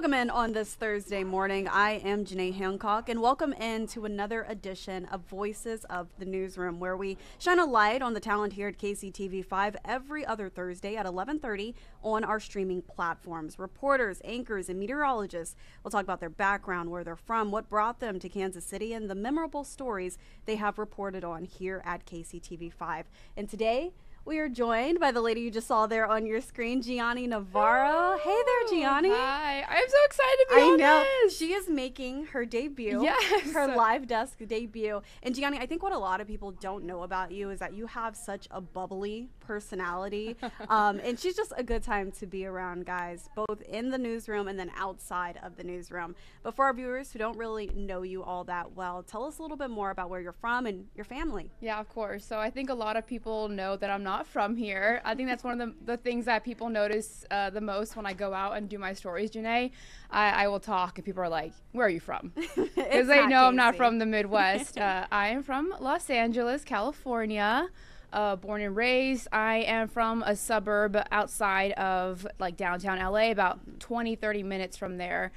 Welcome in on this Thursday morning. I am Janae Hancock, and welcome in to another edition of Voices of the Newsroom, where we shine a light on the talent here at KCTV5 every other Thursday at 11:30 on our streaming platforms. Reporters, anchors, and meteorologists will talk about their background, where they're from, what brought them to Kansas City, and the memorable stories they have reported on here at KCTV5. And today, we are joined by the lady you just saw there on your screen, Jiani Navarro. Hey there, Jiani. Hi. I'm so excited to be on this. She is making her debut, yes, her live desk debut. And Jiani, I think what a lot of people don't know about you is that you have such a bubbly personality. And she's just a good time to be around, guys, both in the newsroom and then outside of the newsroom. But for our viewers who don't really know you all that well, tell us a little bit more about where you're from and your family. Yeah, of course. So I think a lot of people know that I'm not from here. I think that's one of the things that people notice the most when I go out and do my stories, Janae. I will talk and people are like, where are you from? Because they know I'm not from the Midwest. I am from Los Angeles, California. Born and raised. I am from a suburb outside of like downtown LA, about 20-30 minutes from there,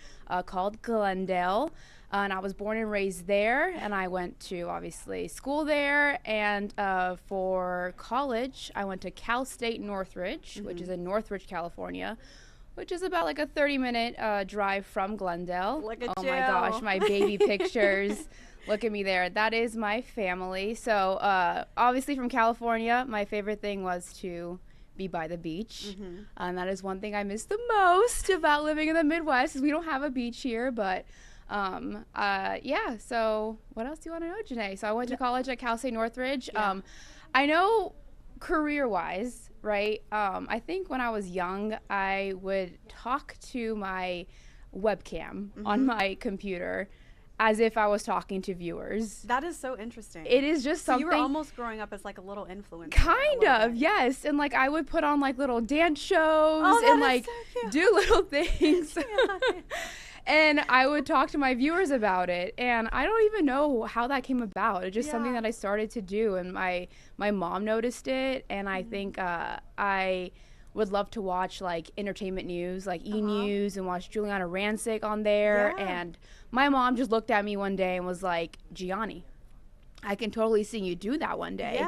called Glendale. And I was born and raised there, and I went to obviously school there, and for college I went to Cal State Northridge, which is in Northridge, California, which is about like a 30-minute drive from Glendale. Look at oh you. My gosh, my baby pictures. Look at me there. That is my family. So obviously from California, my favorite thing was to be by the beach. And that is one thing I miss the most about living in the Midwest, is we don't have a beach here. But yeah, so what else do you want to know, Janae? So I went to college at Cal State Northridge. I know career-wise, right? I think when I was young, I would talk to my webcam on my computer as if I was talking to viewers. That is so interesting. It is just something. So you were almost growing up as like a little influencer. Kind of, yes. And like I would put on like little dance shows and like so do little things. And I would talk to my viewers about it. And I don't even know how that came about. It's just something that I started to do. And my mom noticed it. And I think I would love to watch like entertainment news, like E! News, and watch Juliana Rancic on there. And my mom just looked at me one day and was like, Jiani, I can totally see you do that one day.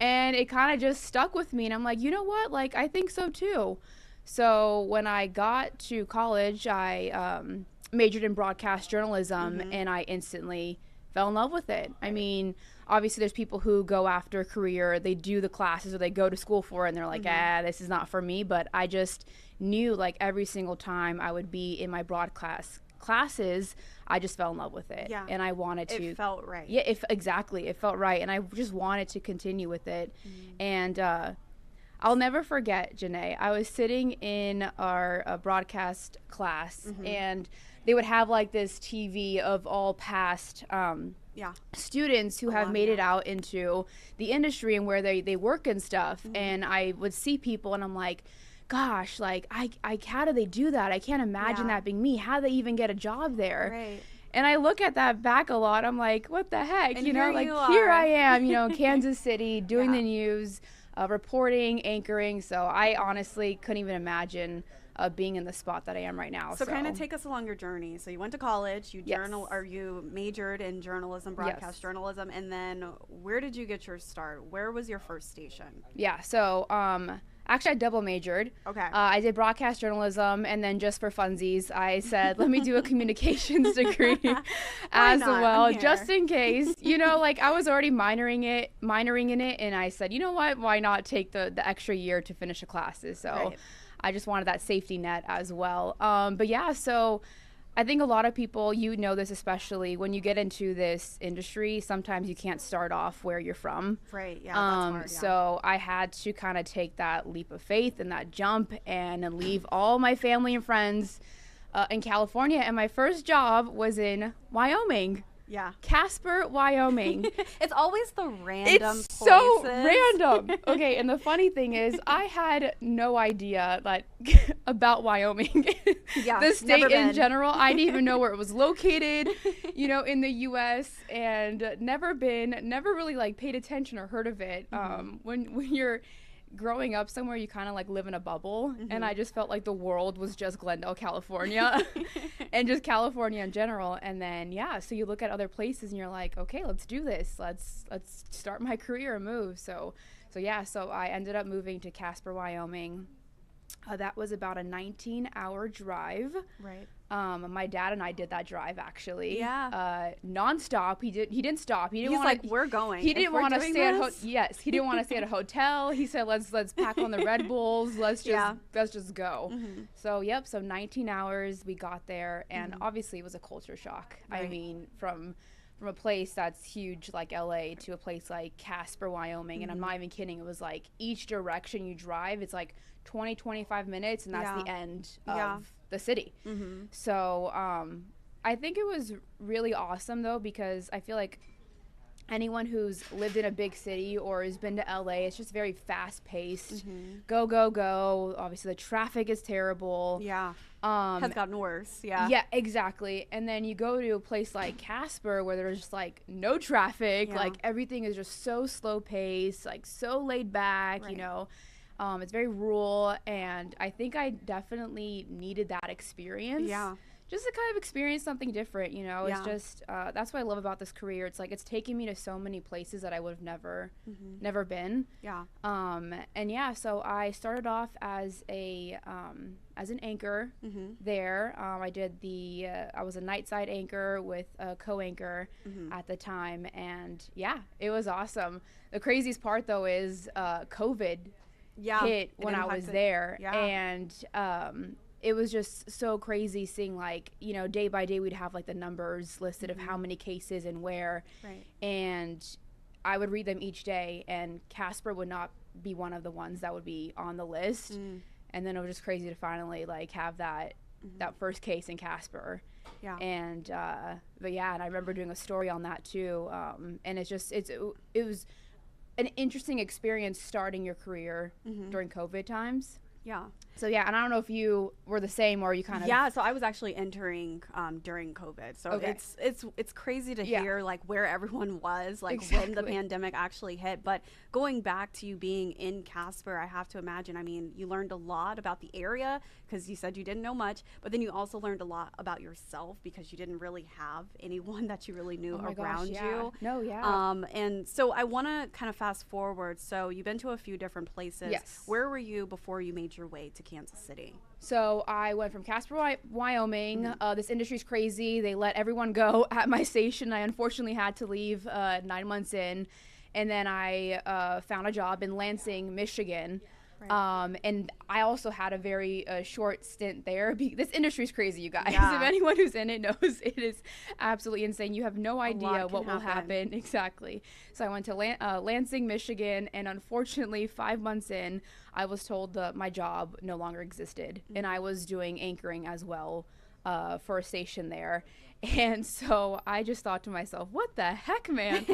And it kind of just stuck with me. And I'm like, you know what? Like, I think so too. So when I got to college, I majored in broadcast journalism, and I instantly fell in love with it. I mean, obviously there's people who go after a career, they do the classes or they go to school for it and they're like, this is not for me. But I just knew like every single time I would be in my broadcast classes, I just fell in love with it. And I wanted to. It felt right. Yeah, exactly. It felt right. And I just wanted to continue with it. And I'll never forget, Janae, I was sitting in our broadcast class, and they would have like this TV of all past students who have made it out into the industry and where they work and stuff. And I would see people and I'm like, gosh, like how do they do that? I can't imagine that being me. How do they even get a job there? And I look at that back a lot. I'm like, what the heck? And you know, like here I am, you know, in Kansas City doing the news, reporting, anchoring. So I honestly couldn't even imagine being in the spot that I am right now. So kind of take us along your journey. So you went to college, you you majored in journalism, broadcast journalism, and then where did you get your start? Where was your first station? Yeah, so actually I double majored. I did broadcast journalism, and then just for funsies, I said, let me do a communications degree as well, just in case. You know, like I was already minoring in it, and I said, you know what, why not take the extra year to finish the classes? So I just wanted that safety net as well. But yeah, so I think a lot of people, you know this, especially when you get into this industry, sometimes you can't start off where you're from. That's hard, So I had to kind of take that leap of faith and that jump and leave all my family and friends in California. And my first job was in Wyoming. Casper, Wyoming. It's always the random places. So random. Okay, and the funny thing is I had no idea about Wyoming. The state in general. I didn't even know where it was located, you know, in the US, and never really like paid attention or heard of it. When you're growing up somewhere, you kind of like live in a bubble, and I just felt like the world was just Glendale, California, and just California in general. And then so you look at other places and you're like, okay, let's do this. Let's start my career and move. So I ended up moving to Casper, Wyoming. That was about a 19-hour drive. Right. My dad and I did that drive actually. Yeah. Nonstop. He didn't stop. He didn't He's want like, we're going. He didn't want to stay at he didn't want to stay at a hotel. He said, let's pack on the Red Bulls. Let's just go. So 19 hours we got there, and obviously it was a culture shock. Right. I mean, from a place that's huge like LA to a place like Casper, Wyoming, and I'm not even kidding. It was like each direction you drive, it's like 20-25 minutes, and that's the end of the city. So I think it was really awesome though, because I feel like anyone who's lived in a big city or has been to LA, it's just very fast paced. Go, go, go. Obviously the traffic is terrible. Has gotten worse. Yeah, exactly. And then you go to a place like Casper where there's just like no traffic, like everything is just so slow paced, like so laid back, you know. It's very rural, and I think I definitely needed that experience. Just to kind of experience something different, you know. It's just that's what I love about this career. It's like it's taking me to so many places that I would have never been. So I started off as an anchor there. I was a night side anchor with a co-anchor at the time, and it was awesome. The craziest part though is COVID hit when I was there, and it was just so crazy seeing, like, you know, day by day we'd have like the numbers listed of how many cases and where, and I would read them each day, and Casper would not be one of the ones that would be on the list. And then it was just crazy to finally like have that first case in Casper. And and I remember doing a story on that too, and it was an interesting experience starting your career during COVID times. So and I don't know if you were the same or you kind of. So I was actually entering during COVID. So it's crazy to hear like where everyone was like when the pandemic actually hit. But going back to you being in Casper, I have to imagine, I mean, you learned a lot about the area because you said you didn't know much, but then you also learned a lot about yourself because you didn't really have anyone that you really knew around you. And so I want to kind of fast forward. So you've been to a few different places. Where were you before you made your way to Kansas City? So I went from Casper, Wyoming. This industry's crazy. They let everyone go at my station. I unfortunately had to leave 9 months in. And then I found a job in Lansing, Michigan. And I also had a very short stint there. This industry's crazy, you guys. If anyone who's in it knows, it is absolutely insane. You have no idea what will happen. Exactly. So I went to Lansing, Michigan, and unfortunately 5 months in, I was told that my job no longer existed. And I was doing anchoring as well for a station there. And so I just thought to myself, what the heck, man?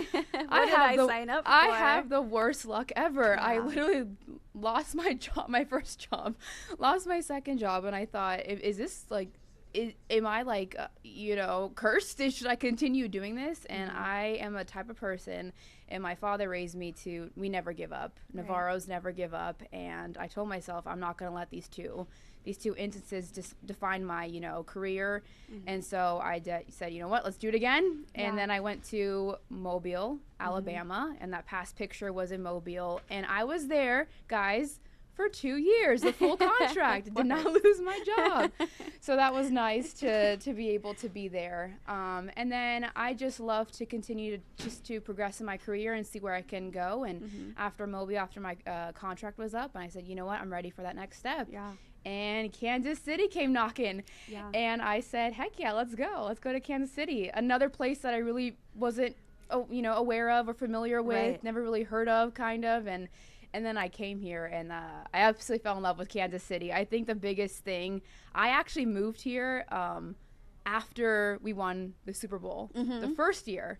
I have the worst luck ever. I literally lost my job, my first job, lost my second job. And I thought, is this like, am I like, cursed? Should I continue doing this? And I am a type of person, and my father raised me we never give up. Navarros never give up. And I told myself, I'm not going to let these two instances just define my, career. And so I said, you know what, let's do it again. And then I went to Mobile, Alabama, and that past picture was in Mobile. And I was there, guys, for 2 years, the full contract. Did not lose my job. So that was nice to be able to be there. And then I just love to continue to progress in my career and see where I can go. And after Mobile, after my contract was up, and I said, you know what, I'm ready for that next step. And Kansas City came knocking. And I said, heck yeah, let's go. Let's go to Kansas City. Another place that I really wasn't, aware of or familiar with, never really heard of, kind of. And then I came here, and I absolutely fell in love with Kansas City. I think the biggest thing, I actually moved here after we won the Super Bowl, the first year.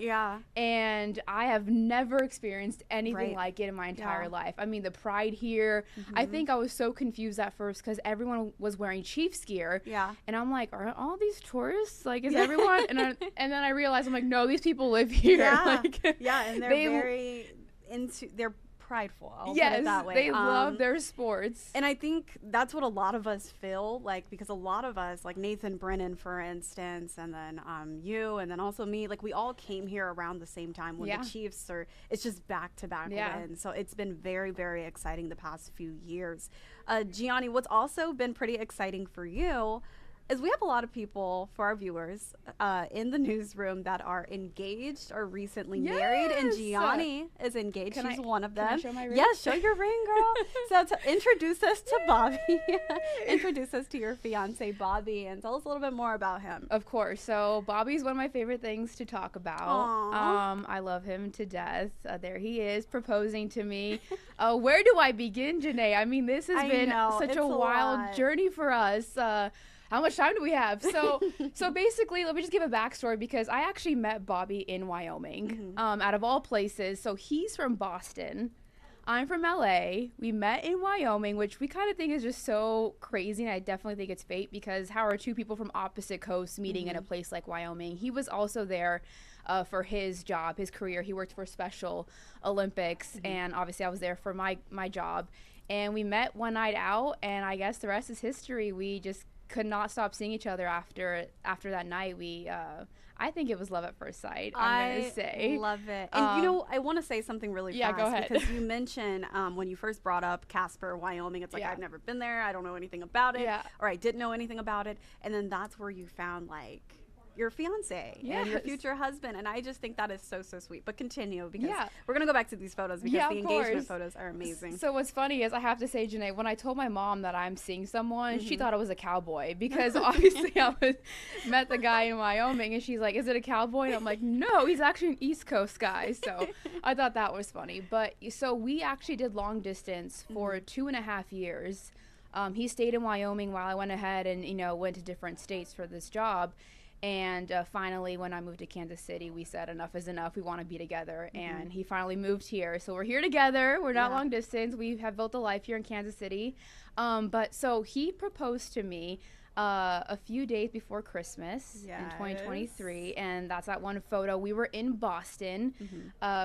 And I have never experienced anything like it in my entire life. I mean, the pride here, I think I was so confused at first because everyone was wearing Chiefs gear. And I'm like, are all these tourists? Like, is everyone? And then I realized, I'm like, no, these people live here. And they're very into, they're prideful. I'll yes, put it that way. they love their sports. And I think that's what a lot of us feel like, because a lot of us, like Nathan Brennan, for instance, and then you, and then also me, like we all came here around the same time when the Chiefs are, it's just back-to-back wins. So it's been very, very exciting the past few years. Jiani, what's also been pretty exciting for you is we have a lot of people, for our viewers, in the newsroom that are engaged or recently married, and Jiani is engaged. She's one of them. Can I show my ring? Yes, show your ring, girl. So to introduce us to Bobby, introduce us to your fiance, Bobby, and tell us a little bit more about him. Of course. So Bobby's one of my favorite things to talk about. I love him to death. There he is proposing to me. Where do I begin, Janae? I mean, this has been such a wild journey for us. How much time do we have? So basically, let me just give a backstory, because I actually met Bobby in Wyoming, out of all places. So he's from Boston. I'm from LA. We met in Wyoming, which we kind of think is just so crazy, and I definitely think it's fate, because how are two people from opposite coasts meeting in a place like Wyoming? He was also there for his job, his career. He worked for Special Olympics, and obviously I was there for my job. And we met one night out, and I guess the rest is history. We just could not stop seeing each other after that night. I think it was love at first sight. I'm gonna say. Love it. And I want to say something really fast. Go ahead. Because you mentioned when you first brought up Casper, Wyoming, it's like I've never been there, I don't know anything about it, or I didn't know anything about it, and then that's where you found like your fiance and your future husband, and I just think that is so sweet. But continue, because we're gonna go back to these photos, because the engagement photos are amazing. So what's funny is, I have to say, Janae, when I told my mom that I'm seeing someone, she thought it was a cowboy, because obviously met the guy in Wyoming, and she's like, is it a cowboy? And I'm like, no, he's actually an East Coast guy. So I thought that was funny. But so we actually did long distance for 2.5 years. He stayed in Wyoming while I went ahead and went to different states for this job. And finally, when I moved to Kansas City, we said enough is enough. We want to be together. And he finally moved here. So we're here together. We're not long distance. We have built a life here in Kansas City. But so he proposed to me a few days before Christmas in 2023. And that's that one photo. We were in Boston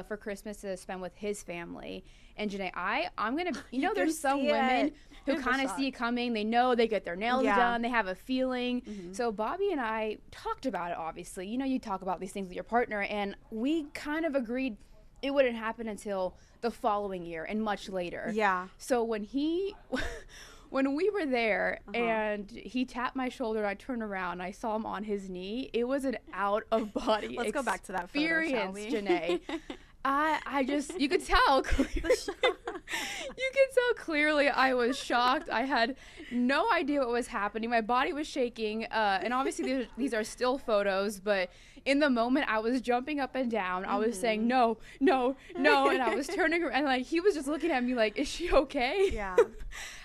for Christmas to spend with his family. And Janae, I'm going to, there's some women who kind of see it coming. They know, they get their nails done. They have a feeling. So Bobby and I talked about it, obviously. You talk about these things with your partner. And we kind of agreed it wouldn't happen until the following year and much later. Yeah. So when we were there and he tapped my shoulder, I turned around and I saw him on his knee. It was an out-of-body Let's go back to that photo, shall we? Janae. I just, you could tell clearly I was shocked. I had no idea what was happening. My body was shaking, and obviously these are still photos, but in the moment I was jumping up and down. I was saying no, and I was turning around, and like he was just looking at me like, is she okay? Yeah.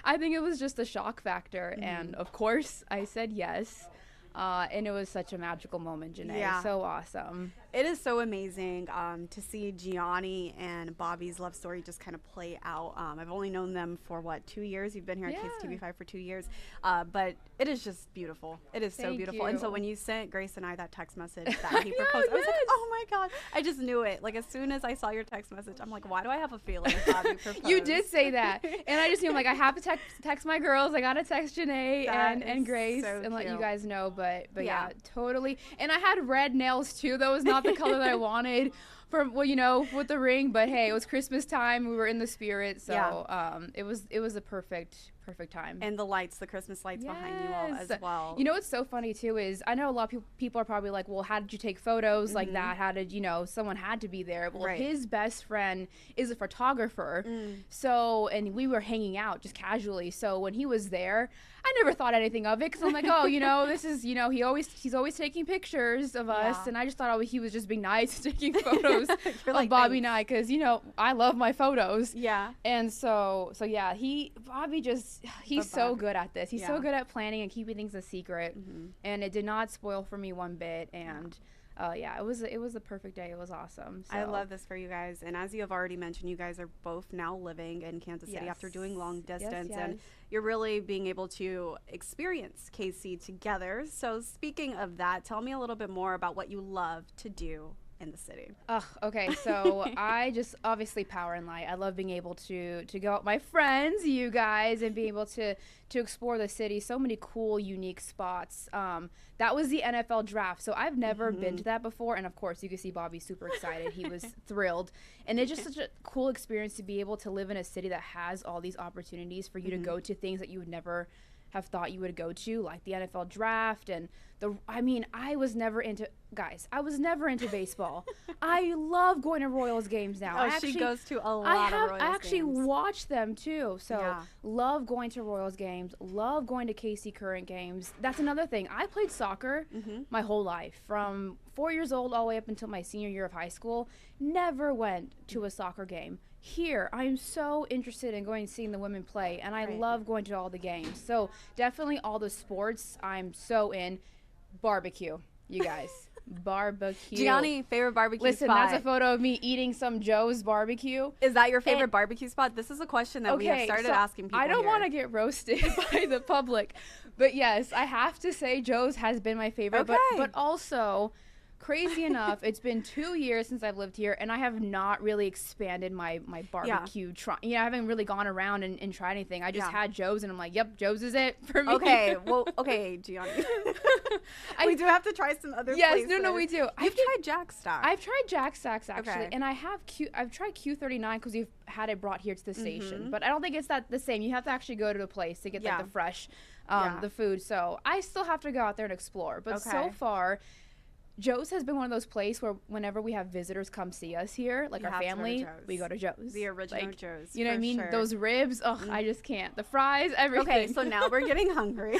I think it was just the shock factor, and of course I said yes. And it was such a magical moment, Janae. Yeah. So awesome. It is so amazing to see Jiani and Bobby's love story just kind of play out. I've only known them for 2 years. You've been here at KCTV5 for 2 years, but it is just beautiful. It is so beautiful. And so when you sent Grace and I that text message that he proposed, I was like, oh my God, I just knew it. Like as soon as I saw your text message, I'm like, why do I have a feeling Bobby proposed? You did say that, and I just knew, I'm like, I have to text my girls. I gotta text Janae and Grace and let you guys know. But yeah, totally. And I had red nails too. That was not the color that I wanted for, with the ring. But hey, it was Christmas time. We were in the spirit, so it was a perfect time. And the Christmas lights behind you all as well. What's so funny too is I know a lot of people are probably like, well, how did you take photos like that? How did someone had to be there? Well, his best friend is a photographer, so and we were hanging out just casually. So when he was there, I never thought anything of it because I'm like, oh, this is he's always taking pictures of us, and I just thought he was just being nice, taking photos of Bobby and I, because I love my photos. Yeah. And so yeah, he's so good at this. He's so good at planning and keeping things a secret, and it did not spoil for me one bit. And it was a perfect day. It was awesome. So. I love this for you guys. And as you have already mentioned, you guys are both now living in Kansas City after doing long distance, and you're really being able to experience KC together. So speaking of that, tell me a little bit more about what you love to do in the city? Okay, so I just obviously power and light. I love being able to go out with my friends, you guys, and being able to explore the city. So many cool, unique spots. That was the NFL draft, so I've never been to that before. And of course, you can see Bobby super excited. He was thrilled, and it's just such a cool experience to be able to live in a city that has all these opportunities for you to go to things that you would never have thought you would go to, like the NFL draft. And I was never into baseball. I love going to Royals games now. She goes to a lot of Royals games. I actually watch them too. So love going to Royals games, love going to KC Current games. That's another thing. I played soccer my whole life, from 4 years old all the way up until my senior year of high school. Never went to a soccer game. Here, I'm so interested in going and seeing the women play, and I love going to all the games. So definitely all the sports, I'm so in. Barbecue, you guys. Barbecue. Gianni, favorite barbecue Listen, spot? that's a photo of me eating some Joe's barbecue. Is that your favorite barbecue spot? This is a question that we have started asking people. I don't want to get roasted by the public, but yes, I have to say Joe's has been my favorite. But also, crazy enough, it's been 2 years since I've lived here, and I have not really expanded my barbecue. I haven't really gone around and tried anything. I just had Joe's, and I'm like, yep, Joe's is it for me. Okay, Gianni. We do have to try some other places. No, we do. You've tried Jack Stack. I've tried Jack Stacks, actually, and I've tried Q39 because we've had it brought here to the station, but I don't think it's the same. You have to actually go to the place to get like the fresh, the food. So I still have to go out there and explore. But so far, Joe's has been one of those places where whenever we have visitors come see us here, like our family, we go to Joe's. The original Joe's. You know what I mean? Sure. Those ribs, I just can't. The fries, everything. Okay, so now we're getting hungry.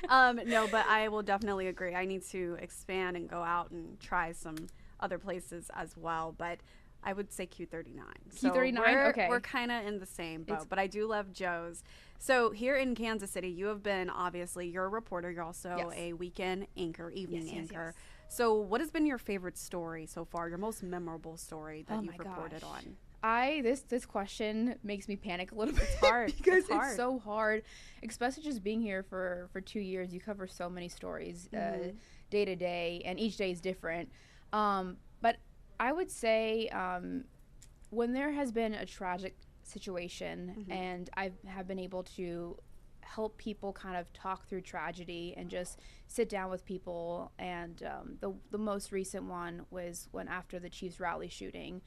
No, but I will definitely agree. I need to expand and go out and try some other places as well. But I would say Q39. Q39, okay. We're kind of in the same boat, but I do love Joe's. So here in Kansas City, you have been, obviously, you're a reporter. You're also a weekend anchor, evening anchor. Yes. So what has been your favorite story so far, your most memorable story that you've reported on? This question makes me panic a little bit. It's hard. Because it's so hard, especially just being here for 2 years. You cover so many stories day to day, and each day is different. But I would say when there has been a tragic situation and I have been able to help people kind of talk through tragedy and just sit down with people, and the most recent one was when, after the Chiefs rally shooting,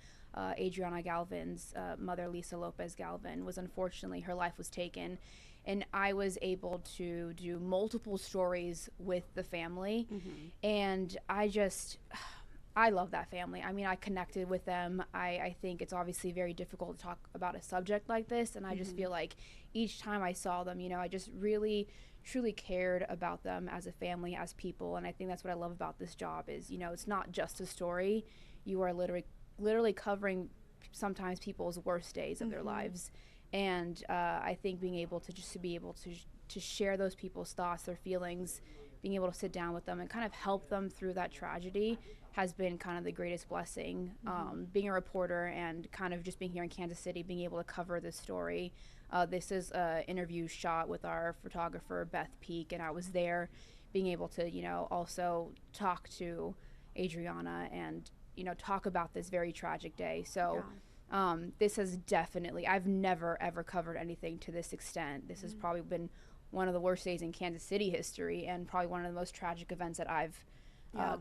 Adriana Galvin's mother, Lisa Lopez Galvin, was unfortunately, her life was taken. And I was able to do multiple stories with the family, and I love that family. I mean, I connected with them. I think it's obviously very difficult to talk about a subject like this, and I just feel like each time I saw them, I just really, truly cared about them as a family, as people. And I think that's what I love about this job is, it's not just a story. You are literally covering sometimes people's worst days of their lives. And I think being able to share those people's thoughts, their feelings, being able to sit down with them and kind of help them through that tragedy has been kind of the greatest blessing. Being a reporter and kind of just being here in Kansas City, being able to cover this story. This is an interview shot with our photographer, Beth Peak, and I was there being able to, also talk to Adriana and, talk about this very tragic day. So this has definitely, I've never, ever covered anything to this extent. This has probably been one of the worst days in Kansas City history, and probably one of the most tragic events that I've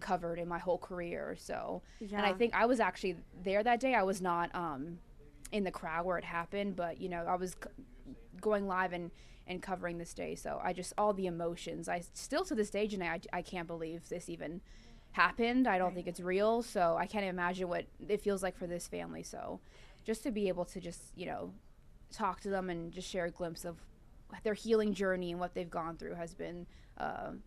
covered in my whole career. So, and I think I was actually there that day. I was not in the crowd where it happened, but I was going live and covering this day. So I just, all the emotions, I still to this day, Janae, I can't believe this even happened. I don't think it's real. So I can't imagine what it feels like for this family. So just to be able to just, talk to them and just share a glimpse of their healing journey and what they've gone through has been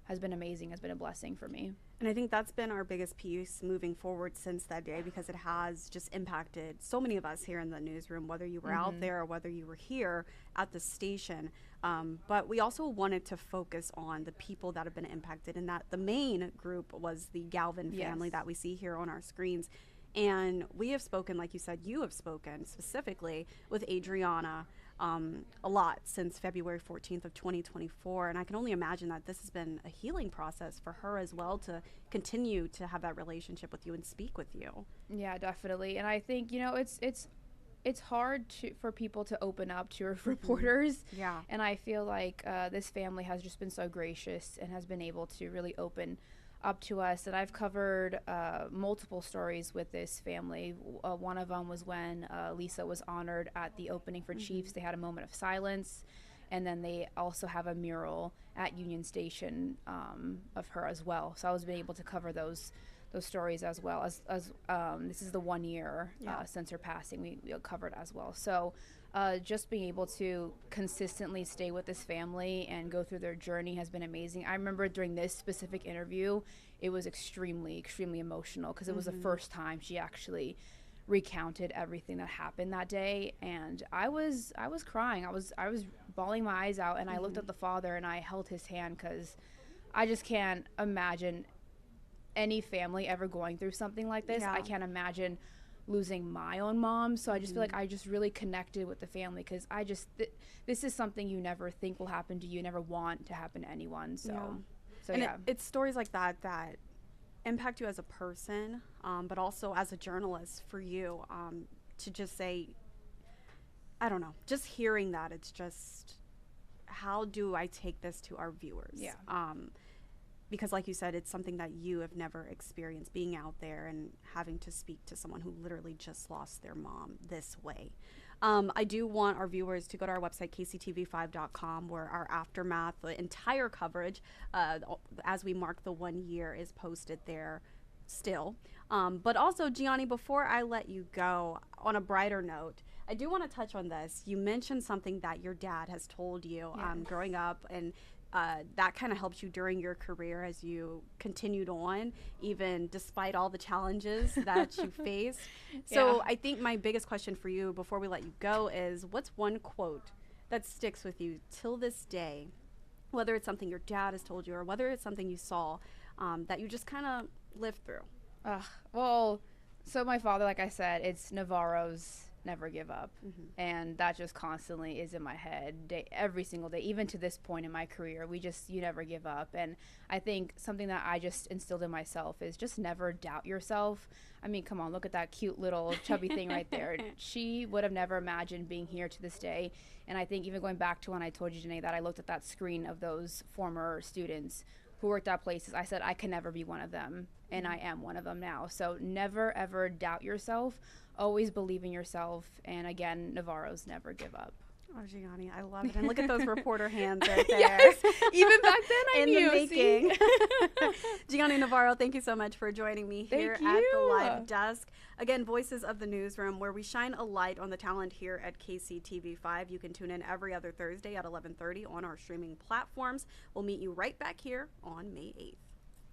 amazing, has been a blessing for me. And I think that's been our biggest piece moving forward since that day, because it has just impacted so many of us here in the newsroom, whether you were out there or whether you were here at the station. But we also wanted to focus on the people that have been impacted, and that the main group was the Galvin family that we see here on our screens. And we have spoken, like you said, you have spoken specifically with Adriana. a lot since February 14th of 2024. And I can only imagine that this has been a healing process for her as well, to continue to have that relationship with you and speak with you. Yeah, definitely. And I think, it's hard for people to open up to reporters. Yeah. And I feel like this family has just been so gracious and has been able to really open up to us. And I've covered multiple stories with this family. One of them was when Lisa was honored at the opening for Chiefs. They had a moment of silence. And then they also have a mural at Union Station of her as well. So I was able to cover those stories as well as this is the 1 year since her passing. We covered as well. So just being able to consistently stay with this family and go through their journey has been amazing. I remember during this specific interview, it was extremely emotional, because it was the first time she actually recounted everything that happened that day, and I was crying. I was bawling my eyes out, and I looked at the father and I held his hand, because I just can't imagine any family ever going through something like this. I can't imagine losing my own mom. So I just feel like I just really connected with the family, because I just this is something you never think will happen to you, never want to happen to anyone. So it's stories like that impact you as a person, but also as a journalist, for you to just say, I don't know, just hearing that, it's just, how do I take this to our viewers? Because like you said, it's something that you have never experienced, being out there and having to speak to someone who literally just lost their mom this way. I do want our viewers to go to our website, kctv5.com, where our aftermath, the entire coverage, as we mark the 1 year, is posted there still. But also, Jiani, before I let you go, on a brighter note, I do want to touch on this. You mentioned something that your dad has told you growing up, and that kind of helped you during your career as you continued on, even despite all the challenges that you faced. So I think my biggest question for you before we let you go is, what's one quote that sticks with you till this day, whether it's something your dad has told you or whether it's something you saw, that you just kind of lived through? Well, so my father, like I said, it's Navarro's never give up, and that just constantly is in my head every single day. Even to this point in my career, you never give up. And I think something that I just instilled in myself is just never doubt yourself. I mean, come on, look at that cute little chubby thing right there. She would have never imagined being here to this day. And I think even going back to when I told you, Janae, that I looked at that screen of those former students who worked at places, I said I can never be one of them, and I am one of them now. So never ever doubt yourself. Always believe in yourself. And again, Navarro's never give up. Oh, Jiani, I love it. And look at those reporter hands right there. Yes, even back then I in knew. The making. Jiani Navarro, thank you so much for joining me here at the Live Desk. Again, Voices of the Newsroom, where we shine a light on the talent here at KCTV5. You can tune in every other Thursday at 11:30 on our streaming platforms. We'll meet you right back here on May 8th.